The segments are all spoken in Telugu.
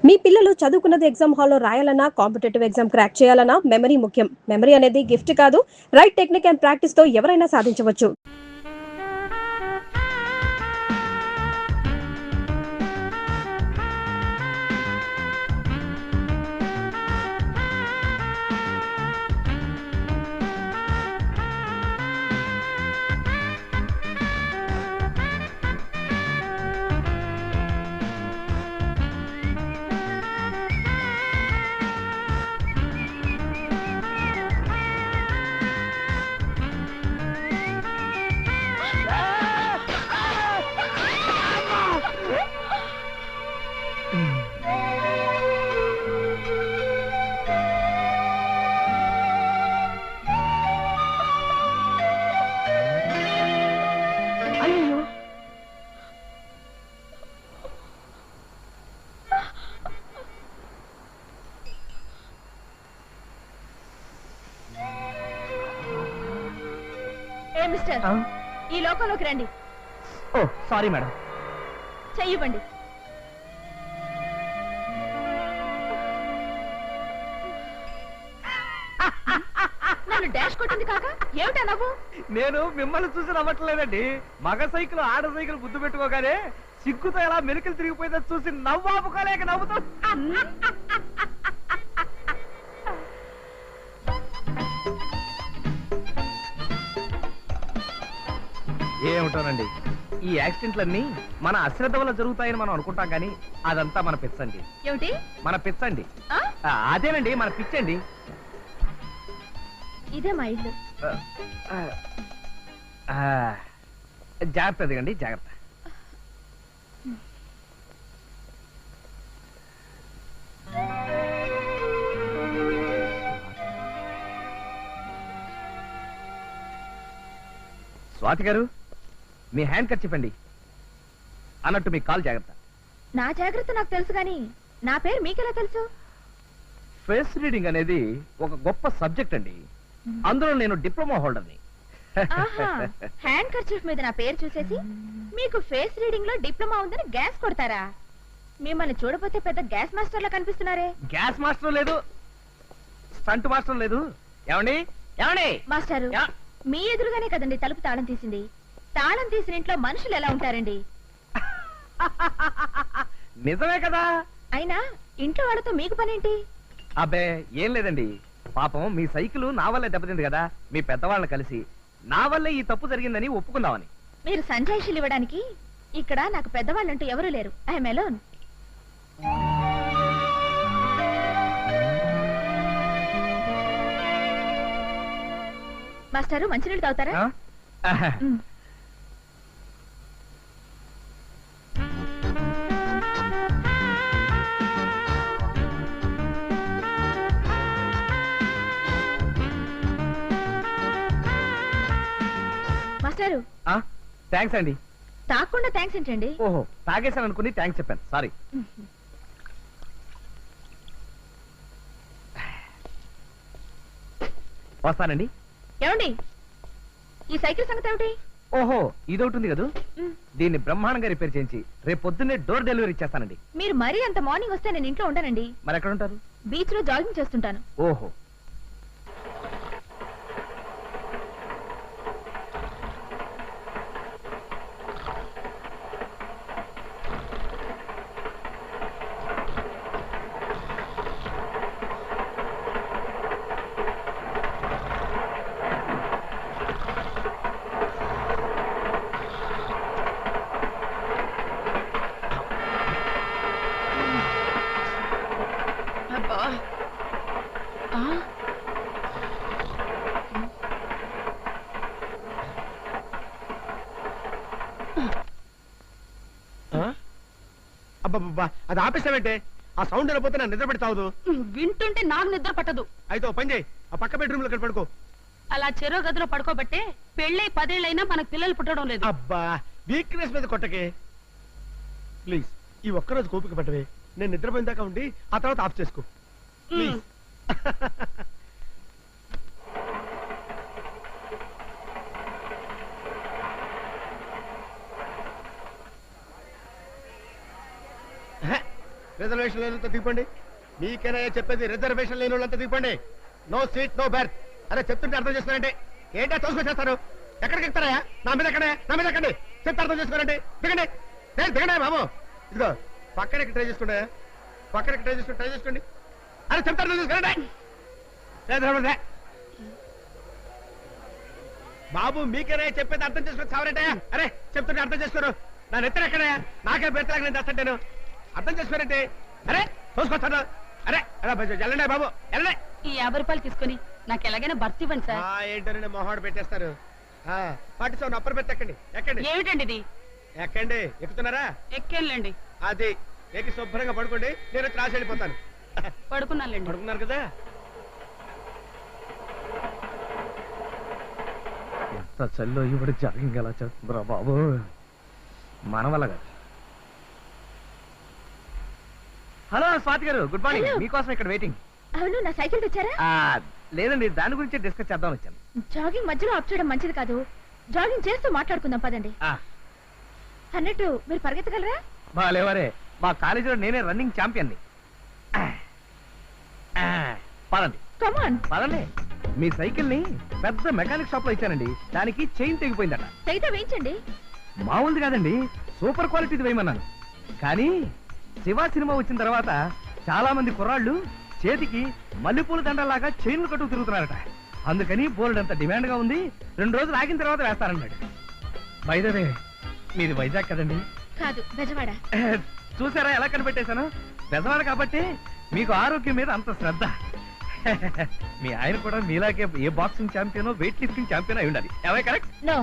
మీ పిల్లలు చదువుకున్నది ఎగ్జామ్ హాల్లో రాయాలన్నా కాంపిటేటివ్ ఎగ్జామ్ క్రాక్ చేయాలన్నా మెమరీ ముఖ్యం. మెమరీ అనేది గిఫ్ట్ కాదు, రైట్ టెక్నిక్ అండ్ ప్రాక్టీస్ తో ఎవరైనా సాధించవచ్చు. మిస్టర్, ఈ లోకంలోకి రండి. ఓ సారీ మేడం. చెయ్యివ్వండి. నన్ను డాష్ కొట్టింది కాక ఏమిటా నవ్వు? నేను మిమ్మల్ని చూసి నవ్వట్లేదండి. మగ సైకిల్ ఆడ సైకిల్ గుద్దు పెట్టుకోగానే సిగ్గుతో ఎలా మెలికలు తిరిగిపోయిందో చూసి నవ్వు ఆపుకోలేక నవ్వుతూ. ఏమిటోనండి, ఈ యాక్సిడెంట్లన్నీ మన అశ్రద్ధ వల్ల జరుగుతాయని మనం అనుకుంటాం, కానీ అదంతా మన పిచ్చండి. ఏమిటి మన పిచ్చండి. అదేనండి మన పిచ్చండి. ఇదే మా ఇల్లు. జాగ్రత్త దిగండి, జాగ్రత్త. స్వాతి గారు, మీ హ్యాండ్ కట్ చెప్పండి. అన్నట్టు మీ కాల్ జాగ్రత్త. నా జాగ్రత్త నాకు తెలుసు, కానీ నా పేరు మీకెలా తెలుసు? ఫేస్ రీడింగ్ అనేది ఒక గొప్ప సబ్జెక్ట్ అండి. అందులో నేను డిప్లొమా హోల్డర్ని. హ్యాండ్ కర్చీఫ్ మీద నా పేరు చూసేసి మీకు ఫేస్ రీడింగ్ లో డిప్లొమా ఉందని గ్యాస్ కొడతారా? మిమ్మల్ని చూడపోతే పెద్ద గ్యాస్ మాస్టర్ లా కనిపిస్తున్నారే. గ్యాస్ మాస్టర్ లేదు, స్టంట్ మాస్టర్ లేదు. ఏమండి ఏమండి మాస్టారు, మీ ఎదురుగానే కదండి తలుపు తాళం తీసింది. తాళం తీసిన ఇంట్లో మనుషులు ఎలా ఉంటారండి? నిజమే కదా. అయినా ఇంట్లో వాళ్ళతో మీకు పనేంటి? అబ్బే ఏం లేదండి, పాపం మీ సైకిల్ నా వల్లే దెబ్బతింది కదా. మీ పెద్దవాళ్ళని కలిసి నా వల్లే ఈ తప్పు జరిగిందని ఒప్పుకుందామని. మీరు సంజాయిషీలు ఇవ్వడానికి ఇక్కడ నాకు పెద్దవాళ్ళంటూ ఎవరూ లేరు. I'm alone. మాస్టారు, మంచినీళ్ళు తాగుతారా? మాస్టారు, థ్యాంక్స్ అండి. తాగకుండా థ్యాంక్స్ ఏంటండి? ఓహో, తాగేశాను అనుకుని థ్యాంక్స్ చెప్పాను, సారీ. వస్తానండి. ఏమండి, ఈ సైకిల్ సంగతి ఏమిటి? ఓహో, ఇదొకటి కదా. దీన్ని బ్రహ్మాండంగా రిపేర్ చేయించి రేపు పొద్దున్నే డోర్ డెలివరీ ఇచ్చేస్తానండి. మీరు మరీ అంత మార్నింగ్ వస్తే నేను ఇంట్లో ఉంటానండి. మరి ఎక్కడ ఉంటారు? బీచ్ లో జాగింగ్ చేస్తుంటాను. ఓహో, అబ్బా, అది ఆపేసావంటే ఆ సౌండ్ వెళ్ళిపోతే నా నిద్ర పెడతావు. వింటుంటే నాకు నిద్ర పట్టదు. అయితే పని చేయి, ఆ పక్క బెడ్రూమ్ లో పడుకో. అలా చెరో గదిలో పడుకోబట్టే పెళ్ళై 10 ఏళ్ళైనా మనకు పిల్లలు పుట్టడం లేదు. అబ్బా, వీక్నెస్ మీద కొట్టకే ప్లీజ్. ఈ ఒక్కరోజు కోపిక పట్టవే. నేను నిద్రపోయిన దాకా ఉండి ఆ తర్వాత ఆఫ్ చేసుకో ప్లీజ్. రిజర్వేషన్ లేనంత దిగిపోండి. మీకేనా చెప్పేది? రిజర్వేషన్ లేని వాళ్ళంతా దిగిపోండి. No seat no berth. అరే చెప్తుంటే అర్థం చేసుకోరండి. ఏంటో తోసుకొచ్చేస్తారు. ఎక్కడికి ఎక్కుతారా? నా మీద ఎక్కడే, నా మీద ఎక్కండి. చెప్తే అర్థం చేసుకోరండి. దిగండి, దిగండి బాబు. ఇదిగో పక్కనకి ట్రై చేసుకోండి, పక్కనకి ట్రై చేసుకోండి. అరే చెప్తే అర్థం చేసుకోరండి. బాబు మీకేనా చెప్పేది? అర్థం చేసుకొని చావరంటే. అరే చెప్తుంటే అర్థం చేసుకోరు. నా నెత్తర ఎక్కడే? నాకే బెర్తలాగా నేను తెస్తాను. అర్థం చేసుకోరంటే. అరే తోసుకొస్తాను. అరే అలా వెళ్ళండి బాబు, వెళ్ళండి. ఈ 50 రూపాయలు తీసుకుని నాకు ఎలాగైనా భర్తీ ఇవ్వండి సార్. ఏంటంటే మొహాడు పెట్టేస్తారు. 47 అప్పర్ బెర్త్ ఎక్కండి, ఎక్కండి, ఏమిటండి ఇది? ఎక్కండి. ఎక్కుతున్నారా? ఎక్కేళ్ళండి. అది ఎక్కి శుభ్రంగా పడుకోండి. నేను వచ్చి రాసి వెళ్ళిపోతాను. పడుకున్నానులేండి. పడుకున్నారు కదా? ఎంత చల్లో ఇవిడ జాగింగ్ ఎలా చేస్తుందిరా బాబు, మన వల్ల కాదు. హలో స్వాతి గారు, గుడ్ మార్నింగ్. Hello. మీకోసం ఇక్కడ వెయిటింగ్. అవును, నా సైకిల్ తెచ్చారా? లేదండి, దాని గురించి డిస్కస్ చేద్దాం వచ్చాను. జాగింగ్ మధ్యలో ఆఫ్ చేయడం మంచిది కాదు. జాగింగ్ చేస్తూ మాట్లాడుకుందాం పదండి. అన్నట్టు మీరు పరిగెత్తగలరా? బాలేవరే, మా కాలేజీలో నేనే రన్నింగ్ ఛాంపియన్ని. పదండి కమాన్. పదండి. మీ సైకిల్ ని పెద్ద మెకానిక్ షాప్ లో ఇచ్చానండి. దానికి చైన్ తెగిపోయిందట. తెగితే వేయించండి. మామూలుది కాదండి, సూపర్ క్వాలిటీది వేయమన్నాను. కానీ శివ సినిమా వచ్చిన తర్వాత చాలా మంది కుర్రాళ్ళు చేతికి మల్లెపూల దండలాగా చైన్లు కట్టుకు తిరుగుతున్నారట. అందుకని బోల్డ్ అంత డిమాండ్ గా ఉంది. 2 రోజులు ఆగిన తర్వాత వేస్తారన్నాడు. బైదవే, మీది వైజాగ్ కదండి? కాదు, బెజవాడ. చూసారా ఎలా కనిపెట్టేశాను? పెద్దవాడు కాబట్టి మీకు ఆరోగ్యం మీద అంత శ్రద్ధ. మీ ఆయన కూడా మీలాగే ఏ బాక్సింగ్ ఛాంపియనో వెయిట్ లిఫ్టింగ్ ఛాంపియన్ అయి ఉండాలి. ఎవై correct? No,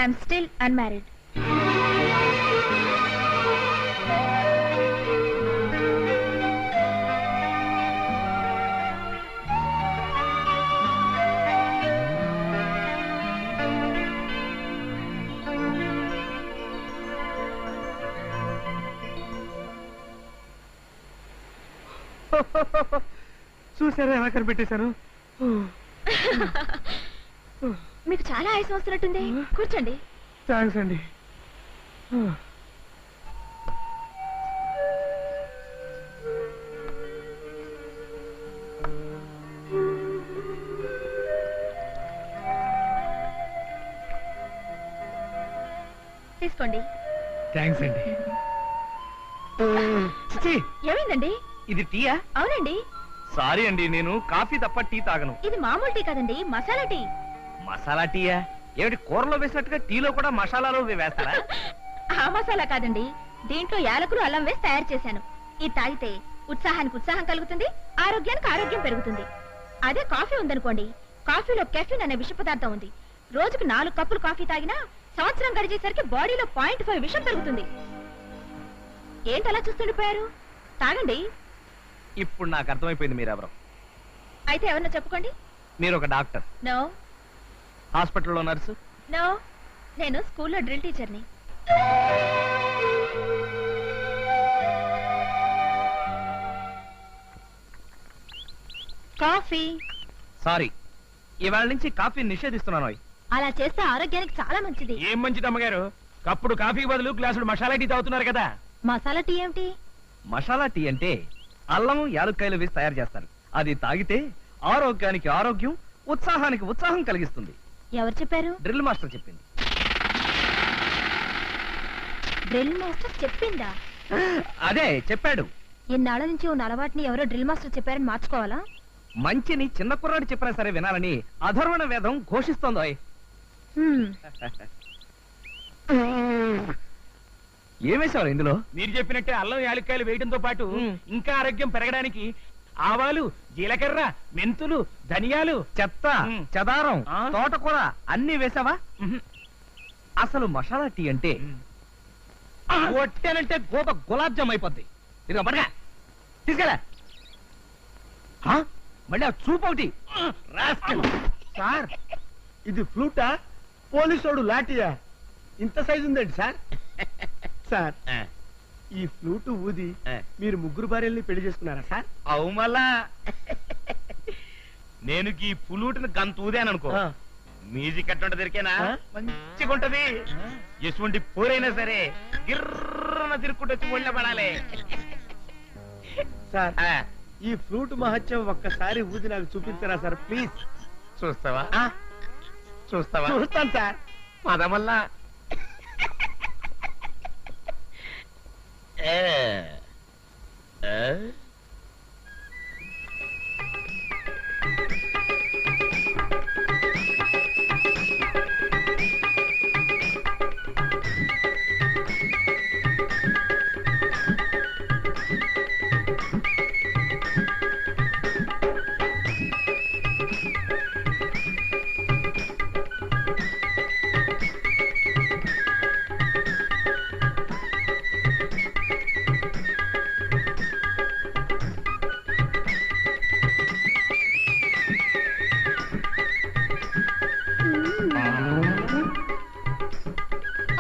I'm still unmarried. చూసారా ఎలా కనిపెట్టేశాను? మీకు చాలా ఆయాసం వస్తున్నట్టుంది. కూర్చోండి. థ్యాంక్స్ అండి. తీసుకోండి. థ్యాంక్స్ అండి. చిచి, ఏమైందండి? ఇది టీయా? అవునండి. సారీ అండి, నేను కాఫీ తప్ప టీ తాగను. ఇది మామూలు టీ కదండి, మసాలా టీ. మసాలా టీయా? ఏమిటి కూరలో వేసినట్టుగా టీలో కూడా మసాలాలో వేస్తారా? ఆ మసాలా కాదండి, దీంట్లో యాలకులు అల్లం వేసి తయారు చేశాను. ఇది తాగితే ఉత్సాహానికి ఉత్సాహం కలుగుతుంది, ఆరోగ్యానికి ఆరోగ్యం పెరుగుతుంది. అదే కాఫీ ఉందనుకోండి, కాఫీలో కెఫిన్ అనే విష పదార్థం ఉంది. రోజుకు 4 కప్పులు కాఫీ తాగినా సంవత్సరం గడిచేసరికి బాడీలో 0.5 విషం పెరుగుతుంది. ఏంటలా చూస్తుండిపోయారు? తాగండి. ఇప్పుడు నాకు అర్థమైపోయింది మీరెవరు. అయితే ఎవరన్నా చెప్పుకోండి. మీరు ఒక డాక్టర్, నో హాస్పిటల్లో నర్సు. నో, నేను స్కూల్లో డ్రిల్ టీచర్ని. కాఫీ. సారీ, ఇవాళ నుంచి కాఫీ నిషేధిస్తున్నాను. అలా చేస్తే ఆరోగ్యానికి చాలా మంచిది. ఏం మంచిది అమ్మగారు, కప్పుడు కాఫీ బదులు గ్లాసుడు మసాలా టీ తాగుతున్నారు కదా. మసాలా టీ ఏమిటి? మసాలా టీ అంటే అల్లం యాలుక్కాయలు వేసి తయారు చేస్తారు. అది తాగితే ఆరోగ్యానికి ఆరోగ్యం, ఉత్సాహానికి ఉత్సాహం కలిగిస్తుంది. ఎవరు చెప్పారు? డ్రిల్ మాస్టర్ చెప్పింది. డ్రిల్ మాస్టర్ చెప్పిందా? అదే చెప్పాడు. ఇన్నాళ్ళ నుంచి ఉన్న అలవాటుని ఎవరో డ్రిల్ మాస్టర్ చెప్పారని మార్చుకోవాలా? మంచిని చిన్న కుర్రాడు చెప్పినా సరే వినాలని అధర్వణ వేదం ఘోషిస్తోందో. హ్మ్. ఏమేశారు ఇందులో? మీరు చెప్పినట్టే అల్లం యాలక్కాయలు వేయడంతో పాటు ఇంకా ఆరోగ్యం పెరగడానికి ఆవాలు, జీలకర్ర, మెంతులు, ధనియాలు, చెత్త, మ్. చెదారం, ఆ? తోటకూర అన్ని వేసావా? అసలు మసాలా టీ అంటే కొట్టానంటే గోప గులాబ్ జామ్ అయిపోద్ది. ఇదిగో పడగా తీసుకెళ్ళా. మళ్ళీ ఆ చూపు ఒకటి. సార్ ఇది ఫ్లూటా, పోలీసోడు లాఠీయా? ఇంత సైజు ఉందండి సార్. సార్ ఈ ఫ్లూట్ ఊది మీరు 3 భార్యల్ని పెళ్లి చేసుకున్నారా సార్? అవు మళ్ళా నేను ఈ పులుటిని గంత ఊదాననుకో, మ్యూజిక్ అట్టుంట దొరికేనా మంచిగా ఉంటది. ఎటువంటి పోరైనా సరే గిర్రన తిరుక్కుంటూ వచ్చి ఒళ్ళో పడాలి. సార్ ఆ, ఈ ఫ్లూట్ మహత్యం ఒక్కసారి ఊది నాకు చూపించరా సార్ ప్లీజ్. చూస్తావా చూస్తావా? చూస్తాను సార్. పదమల్లా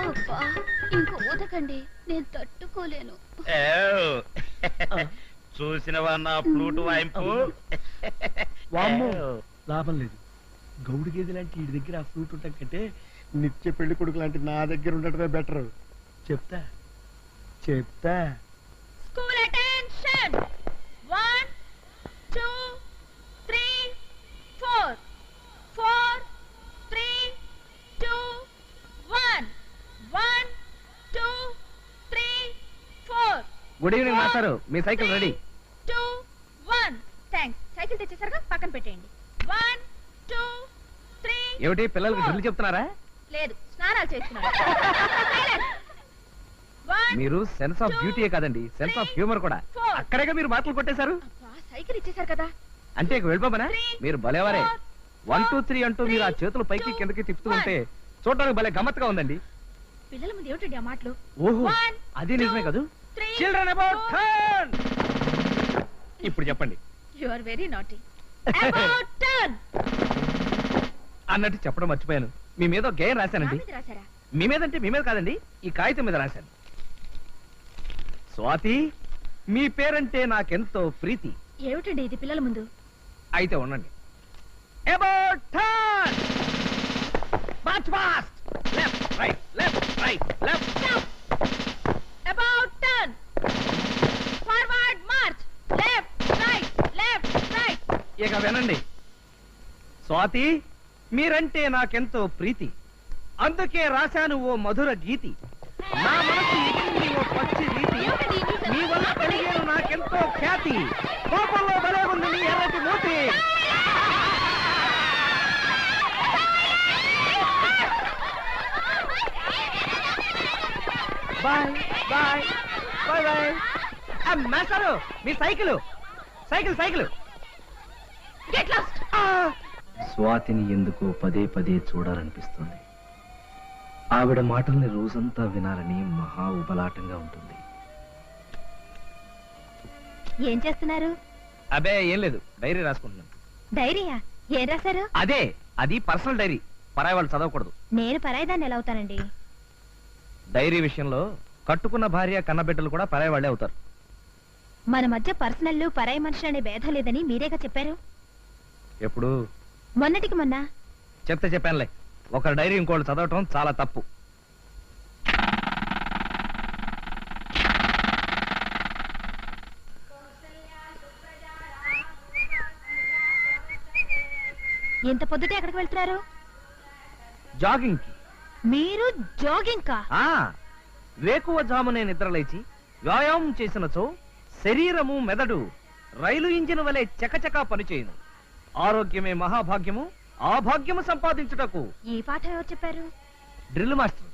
అబ్బా ఇంక ఊదకండి, నేను తట్టుకోలేను. చూసినవా నా ఫ్లూట్ వాయింపు? వామ్మో, లాభం లేదు. గౌడు గేదె లాంటి వీడి దగ్గర ఆ ఫ్లూట్ ఉండటం కంటే నిత్య పెళ్లి కొడుకు లాంటి నా దగ్గర ఉండటమే బెటర్. చెప్తా చెప్తా. స్కూల్ అటెన్షన్ 1 2 3 4 4 3 2 1 1 2 3 4 గుడ్ ఈవినింగ్ మాస్టారు, మీ సైకిల్ రెడీ. 2 1 థాంక్స్. సైకిల్ తెచ్చేసరిగా పక్కన పెట్టేయండి. 1 2 3 ఏమిటి పిల్లలకి డ్రిల్ చెప్తున్నారా? లేదు, స్నానాలు చేస్తున్నారు. మీరు సెన్స్ ఆఫ్ బ్యూటీయే కాదండి, సెన్స్ ఆఫ్ హ్యూమర్ కూడా. అక్కడేగా మీరు మాటలు కొట్టేశారు. సైకిల్ ఇచ్చేసారు కదా. అంటే ఇక వెళ్ళిపోమనా? మీరు భలేవారే. 1 2 3 అంటూ మీరు ఆ చేతులు పైకి కిందకి తిప్పుతూ ఉంటే చూడడానికి భలే గమ్మత్తుగా ఉందండి. పిల్లల ముందు ఏమిటండి ఆ మాటలు? ఓహో, 1 అది నిజమే కదూ. 3 చిల్డ్రన్ అబౌట్ టర్న్. ఇప్పుడు చెప్పండి you are very naughty. About turn అన్నట్టు చెప్పడం మర్చిపోయాను. మీ మీద ఒక గేయం రాశానండి. రాసారా? మీ మీద అంటే మీ మీద కాదండి, ఈ కాగితం మీద రాశాను. స్వాతి, మీ పేరంటే నాకెంతో ప్రీతి. ఏమిటండి ఇది పిల్లల ముందు? అయితే ఉండండి. About turn. March fast. Left right left right left. About turn. Forward March. Left right left right. ఇక వినండి. స్వాతి, మీరంటే నాకెంతో ప్రీతి, అందుకే రాశాను ఓ మధుర గీతి. నా మనసు ఎక్కింది ఓ పచ్చి రీతి, మీ వల్ల కలిగేను నాకెంతో ఖ్యాతి. కోపంలో భలే ఉంది మీ ఎర్రటి మూతి. Boy boy boy boy. మాస్టారు, మీ cycle cycle cycle. Get lost. స్వాతిని ఎందుకో పదే పదే చూడాలనిపిస్తుంది. ఆవిడ మాటల్ని రోజంతా వినాలని మహా ఉబలాటంగా ఉంటుంది. ఏం చేస్తున్నారు? అబే ఏం లేదు, డైరీ రాసుకుంటున్నాను. డైరీయా? ఏం రాశారు? అదే, అది పర్సనల్ డైరీ, పరాయి వాళ్ళు చదవకూడదు. నేను పరాయిదాన్ని ఎలా అవుతానండి? డైరీ విషయంలో కట్టుకున్న భార్య కన్నబిడ్డలు కూడా పరాయి వాళ్ళే అవుతారు. మన మధ్య పర్సనల్ పరాయి మనుషులు అనే భేదం లేదని మీరేగా చెప్పారు. ఎప్పుడు? మొన్నటికి మొన్న. చెప్తే చెప్పానులే, ఒకరి డైరీ ఇంకోళ్ళు చదవటం చాలా తప్పు. ఇంత పొద్దుటే ఎక్కడికి వెళ్తున్నారు? జాగింగ్ కి. మీరు జాగింగ్ కా? వేకువ జామునే నిద్రలేచి వ్యాయామం చేసినచో శరీరము మెదడు రైలు ఇంజిన్ వలె చకచకా పనిచేయును. ఆరోగ్యమే మహాభాగ్యము, ఆ భాగ్యము సంపాదించుటకు. ఈ పాఠం ఎవరు చెప్పారు? Drill master.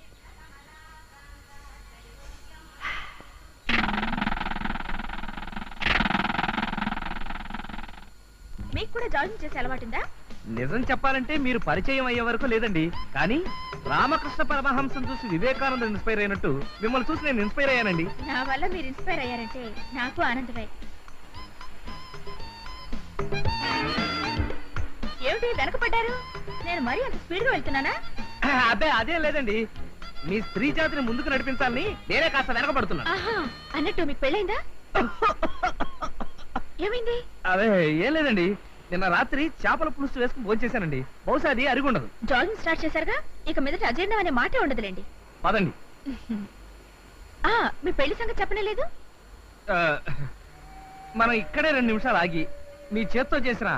మీకు కూడా జాగింగ్ చేసే అలవాటుందా? నిజం చెప్పాలంటే మీరు పరిచయం అయ్యే వరకు లేదండి, కానీ రామకృష్ణ పరమహంసం చూసి వివేకానంద ఇన్స్పైర్ అయినట్టు మిమ్మల్ని చూసి నేను ఇన్స్పైర్ అయ్యానండి. నా వల్ల మీరు ఇన్స్పైర్ అయ్యారంటే నాకు ఆనందమే. ఏమిటి వెనకపడ్డారు? నేను మరీ అంత స్పీడ్ గా వెళ్తున్నానా? అదే అదే లేదండి, మీ స్త్రీ జాతిని ముందుకు నడిపించాలని నేనే కాస్త వెనకబడుతున్నాను. ఆహా, అన్నట్టు మీకు పెళ్ళైందా? ఏమైంది? అదే ఏం లేదండి, నిన్న రాత్రి చేపల పులుసు వేసుకుని భోంచేశానండి. బహుశా అది అరిగుండదు. జాగింగ్ స్టార్ట్ చేశారుగా, ఇక మీదట అజీర్ణం అనే మాటే ఉండదులేండి. పదండి. మీ పెళ్లి సంగతి చెప్పనే లేదు. మనం ఇక్కడే 2 నిమిషాలు ఆగి మీ చేత్తో చేసిన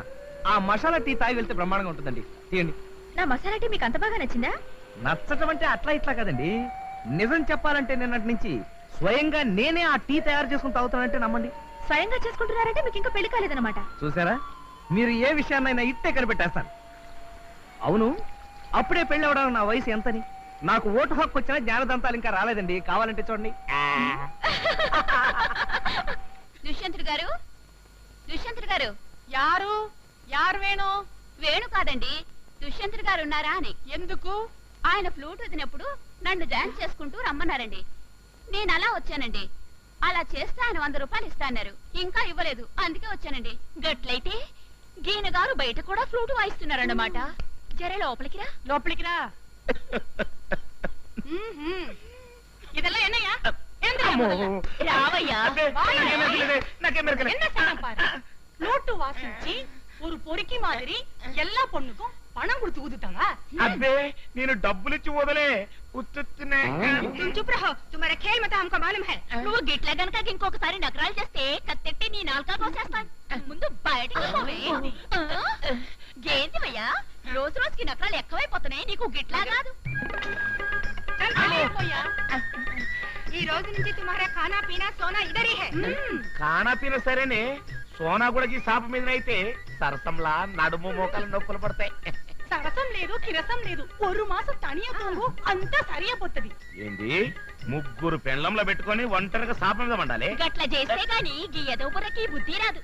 ఆ మసాలా టీ తాగి వెళ్తే బ్రహ్మాండంగా ఉంటుందండి. తీయండి. నా మసాలా టీ మీకు అంత బాగా నచ్చిందా? నచ్చటం అంటే అట్లా ఇట్లా కదండి. నిజం చెప్పాలంటే నిన్నటి నుంచి స్వయంగా నేనే ఆ టీ తయారు చేసుకుని తాగుతానంటే నమ్మండి. స్వయంగా చేసుకుంటున్నారంటే మీకు ఇంకా పెళ్లి కాలేదన్నమాట. చూసారా, మీరు ఏ విషయాన్నైనా ఇట్టే కనిపెట్టేస్తాను. అవును, అప్పుడే పెళ్లి అవడానికి నా వయసు ఎంతని? నాకు ఓటు హక్కు వచ్చినా జ్ఞానదంతాలు ఇంకా రాలేదండి. కావాలంటే చూడండి. దుష్యంతుడు గారు, దుష్యంతుడు గారు. యారు యారు వేణు? వేణు కాదండి, దుష్యంతుడు గారు ఉన్నారా అని. ఎందుకు? ఆయన ఫ్లూట్ వదినప్పుడు నన్ను డాన్స్ చేసుకుంటూ రమ్మన్నారండి. నేను అలా వచ్చానండి. అలా చేస్తే ఆయన 100 రూపాయలు ఇస్తాన్నారు. ఇంకా ఇవ్వలేదు, అందుకే వచ్చానండి. గట్లయితే గీన గారు బయట కూడా ఫ్లూట్ వాయిస్తున్నారన్నమాట. జరే లోపలికి రా. లోపలికి రా. இதெல்லாம் என்னையா? రావయ్యా. என்ன சனம் பாரு. நோட்டு வாசிச்சு ஒரு பொறுக்கி மாதிரி எல்லா பொண்ணுக்கும் பணம் கொடுத்து ஊதுட்டாங்க. అబ్బే నేను డబ్బులిచ్చి వదలే ఉత్తునే. చుప్ రహో, తుమారా ఖేల్ మత హమ్కో మాలూమ్ హై. నువ్వు గిట్ల గనక ఇంకొకసారి నకరాలు చేస్తే కత్తెట్టి నీ నాలుక కోసేస్తాను. ముందు బయటికి పోవే. గేందివయ్యా, రోజు రోజుకి నకరాలు ఎక్కువైపోతున్నాయి. నీకు గిట్లా కాదు. ఈ రోజు నుంచి తుమారా ఖానా పీనా సోనా ఇదరీ హై. కానా పీన సరేనే, సోనా కూడా ఈ సాప మీద అయితే సరసంలా నడుము మోకాలు నొప్పులు పడతాయి. సరసం లేదు, కిరసం లేదు. ఒక మాసం తనియా తోంగు, అంతా సరియా పోతది. ఏంది, 3 పెండ్లంలో పెట్టుకొని ఒంటరిగా సాప మీద వండాలి? గట్ల చేస్తే గాని గీ ఎదవ బుర్రకి బుద్ధి రాదు.